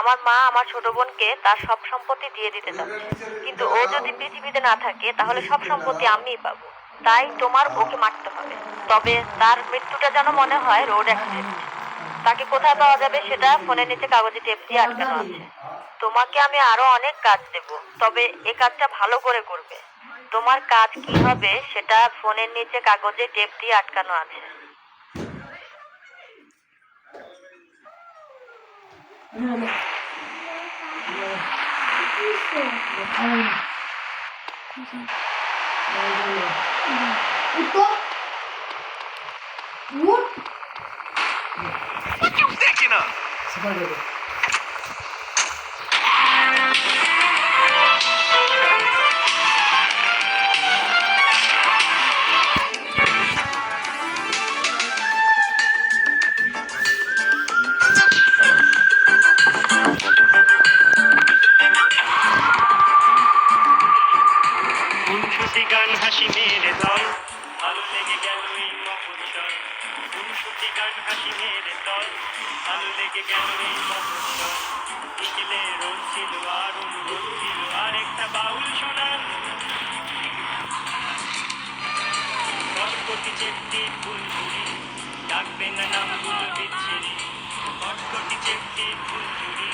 আমার মা আমার ছোট বোনকে তার সব সম্পত্তি দিয়ে দিতে চাচ্ছে, কিন্তু ও যদি পৃথিবীতে না থাকে তাহলে সব সম্পত্তি আমিই পাবো। তাই তোমার ওকে মারতে হবে, তবে তার মৃত্যুটা যেন মনে হয় রোড অ্যাক্সিডেন্ট। তাকে কোথায় পাওয়া যাবে সেটা ফোনের নিচে কাগজে টেপ দিয়ে আটকানো আছে। তোমাকে আমি আরো অনেক কাজ দেব, তবে এ কাজটা ভালো করে করবে। তোমার কাজ কি হবে সেটা ফোনের নিচে কাগজে টেপ দিয়ে আটকানো আছে। What you thinking of? গান হাসি মেরে দল ভালো লেগে গেল এই মফস্বল। খুনসুটি গান হাসি মেরে দল ভালো লেগে গেল এই মফস্বল। বিকেলে রোদ ছিল আর অনুরোধ ছিল আর একটা বাউল শোনান। কটকটি চেপটি ফুলঝুরি ডাকবে না নামগুলো বিচ্ছিরি। কটকটি চেপটি ফুলঝুরি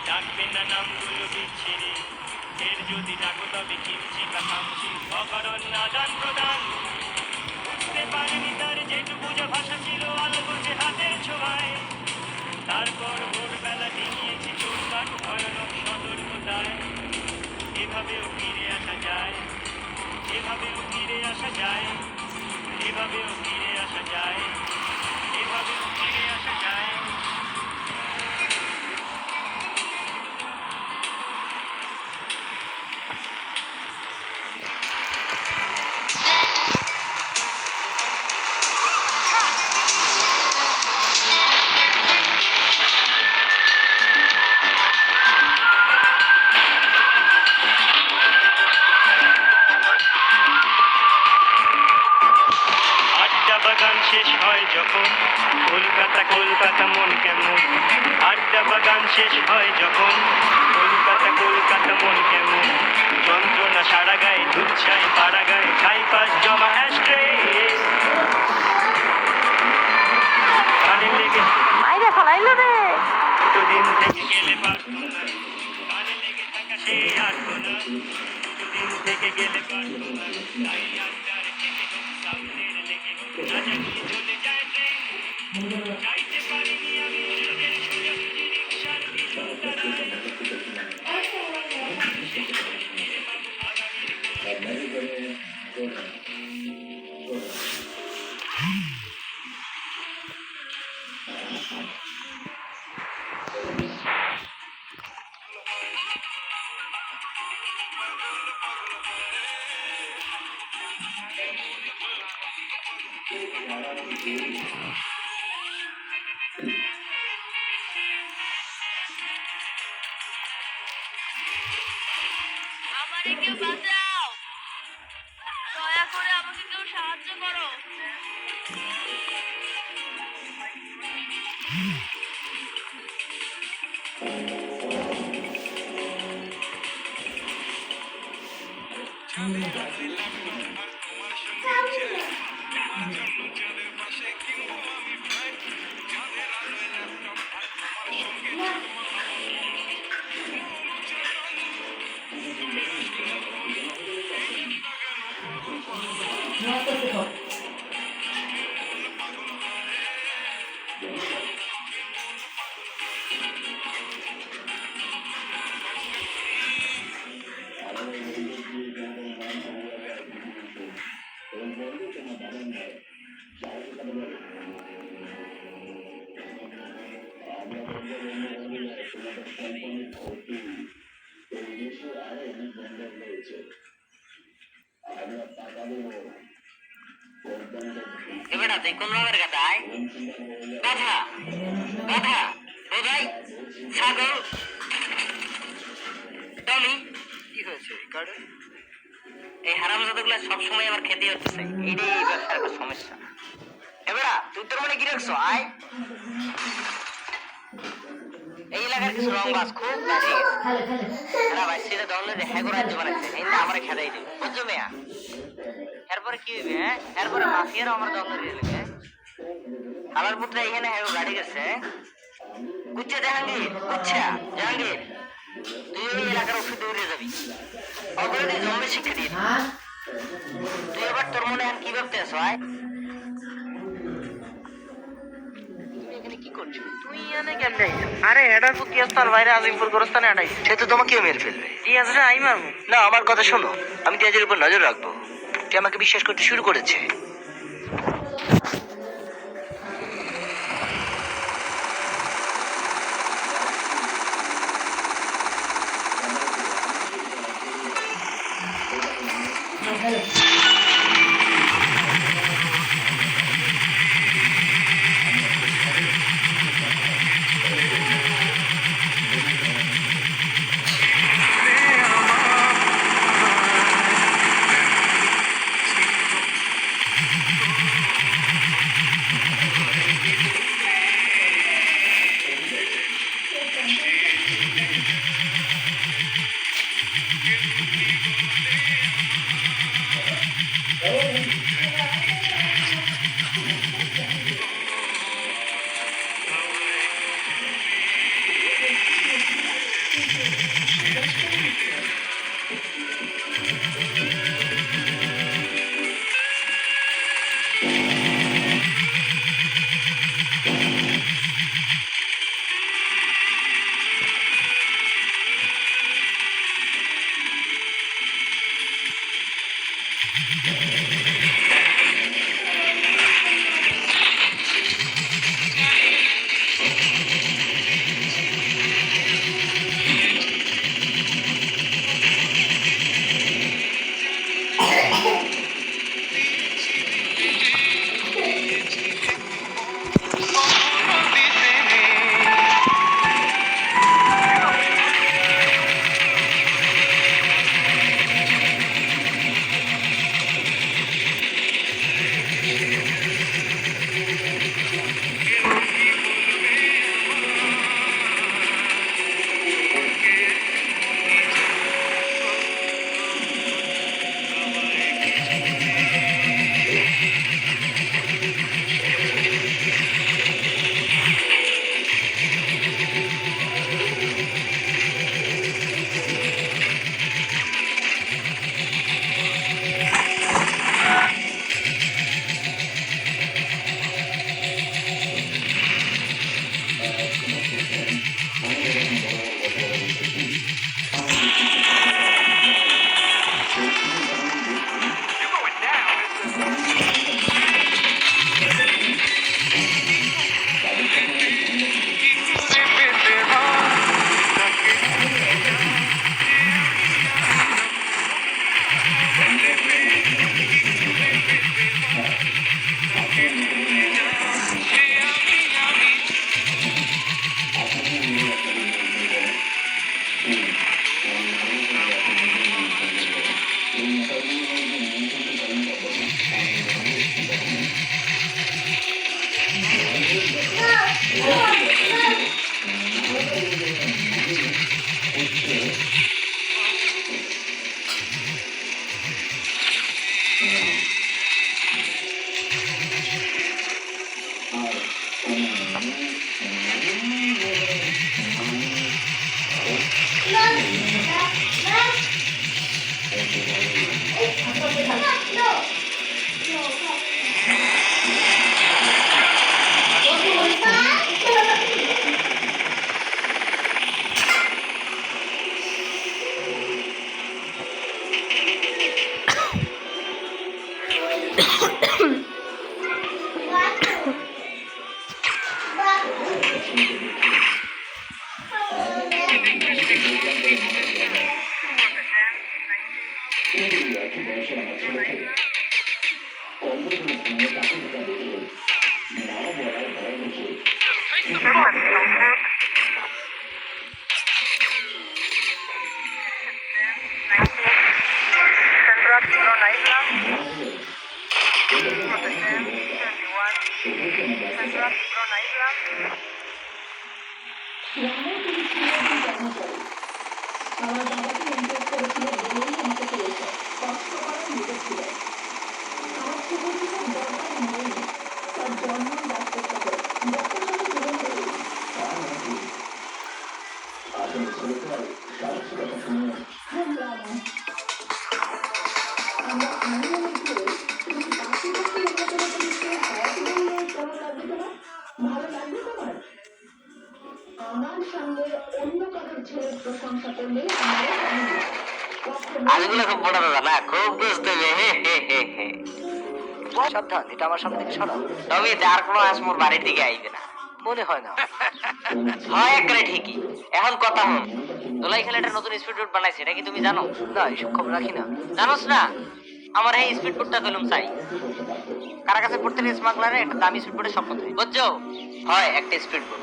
ডাকবে না নামগুলো বিচ্ছিরি। এর যদি ডাকো তবে কিমচি বা খামচি অকারণ আদান প্রদান। বুঝতে পারেনি তার যেটুকু যা ভাষা ছিল আলো বোঝে হাতের ছোঁয়ায়। তারপর ভোরবেলা ডিঙিয়েছি চোরকাট ভয়ানক সতর্কতায়। এভাবেও ফিরে আসা যায়, এভাবেও ফিরে আসা যায়, এভাবেও ফিরে আসা যায়, এভাবেও ফিরে আসা যায়। বাগান শেষ হয় যখন কলকাতা কলকাতা মন কেমন। আড্ডা বাগান শেষ হয় যখন কলকাতা কলকাতা মন কেমন। যন্ত্রণা সারা গায়ে দুচ্ছাই পাড়া গায়ে ছাই পাশ জমা অ্যাস্ট্রে। কানে লেগে আইরে ফলাইলো রে। দুদিন থেকে গেলে পারতো না, কানে লেগে থাকা সে আর তো না। দুদিন থেকে গেলে পারতো না, তাই আড্ডার থেকে হোক সামনের লেগে হোক না জানিয়ে চলে যায় ট্রেন। যাইতে পারিনি আমি সুযোগের সোজাসুজি রিক্সার পিছন তারায়। আমারে কেউ বাঁচাও, দয়া করে আমাকে কেউ সাহায্য করো। বেটা তুই কোন রঙের গাধায়? গাধা গাধা বোধাই ছাগল। টমি কি হয়েছে রিকার্ডে? এই হারামজাদাগুলো সবসময় আমার খেতে হচ্ছে, এইটাই এই ব্যবসার একটা সমস্যা। এবারা তুই তোর মনে কি রাখছো? আয় এই এলাকার কিছু রং বাস খুব গাড়ি গেছে এরা ভাই সেটা দলে হ্যাঁ করে রাজ্য বানাইছে এই না আমার খেদাই দিবে বুঝছো মেয়া এরপরে কি হইবে হ্যাঁ এরপরে মাফিয়ারা আমার দলে দিয়ে দেবে আমার পুত্র এখানে হ্যাঁ গাড়ি গেছে বুঝছে জাহাঙ্গীর বুঝছা জাহাঙ্গীর তুই ওই এলাকার ওষুধ দৌড়ে যাবি অপরাধী জন্মে শিক্ষা দিয়ে দিবি। তুই এবার তোর মনে এখন কি ভাবতে আছো আয় তুমি এখানে কি করছো তুই এনে কেমনে আইছো? আরে এটার পুতি আস্তার বাইরে আজিমপুর গোরস্থানে আটাইছে। সে তো তোমাকেও মেরে ফেলবে রিয়াজ রে আই মারবো। না আমার কথা শোনো আমি তেজের উপর নজর রাখবো তুই আমাকে বিশ্বাস করতে শুরু করেছে Central Island. আজগুলো খুব বড় দাদা না, খুব বুঝতে সাবধান, এটা আমার সামনে থেকে সরাও। তবে যার কোনো আজ মোর বাড়ির দিকে আইবে না মনে হয় না। হয় একবারে ঠিকই। এখন কথা হল, দোলাই খেলে একটা নতুন স্পিড বোট বানাইছে, এটা কি তুমি জানো? না, এইসব খবর রাখি না। জানোস না? আমার এই স্পিড বোটটা কইলাম চাই। কারা কাছে প্রত্যেক স্মাগলারে একটা দামি স্পিড বোটের স্বপ্ন থাকে, বুঝছো? হয় একটা স্পিড বোট।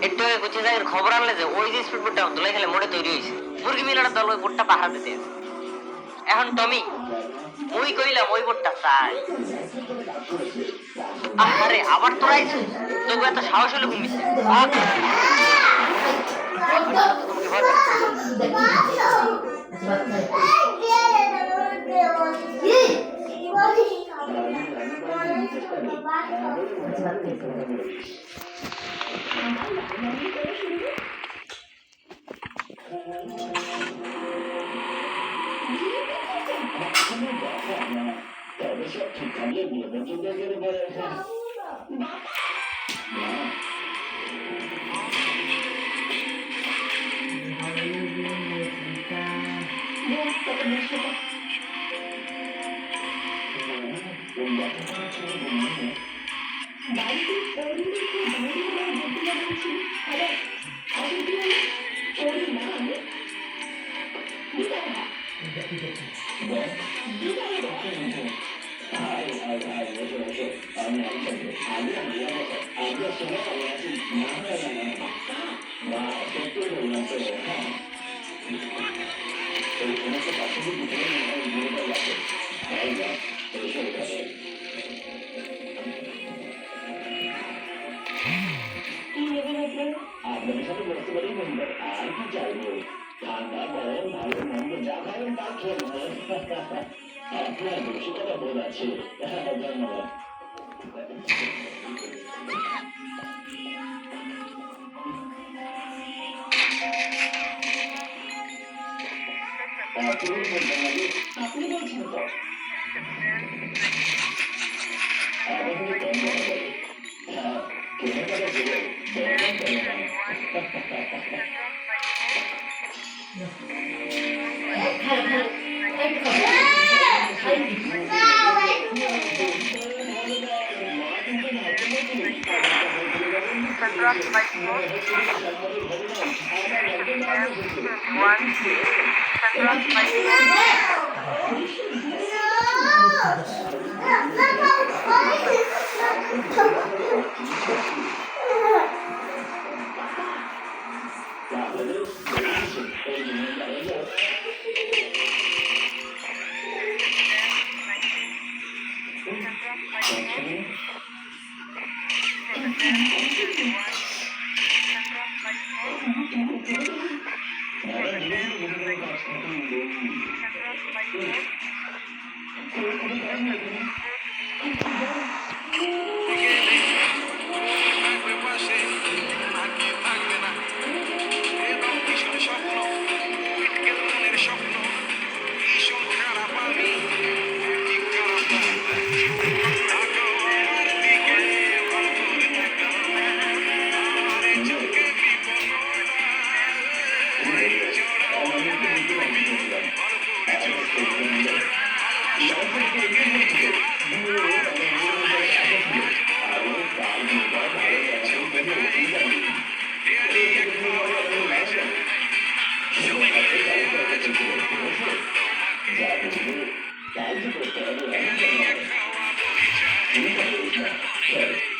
একটু আগে গুছিয়ে যায় খবর আনলে যে ওই যে স্পিড বোটটা দোলাই খেলে মোড়ে তৈরি হয়েছে, মুরগি মিলার দল ওই বোটটা পাহারা দিতে আছে। এখন টমি ওই কইলাম ওই বোটটা চাই। আরে আবার তোরা আইছো, তোকে এত সাহস হলে ঘুমিয়েছে। তোমাকে ভয় পাচ্ছে। Thank you.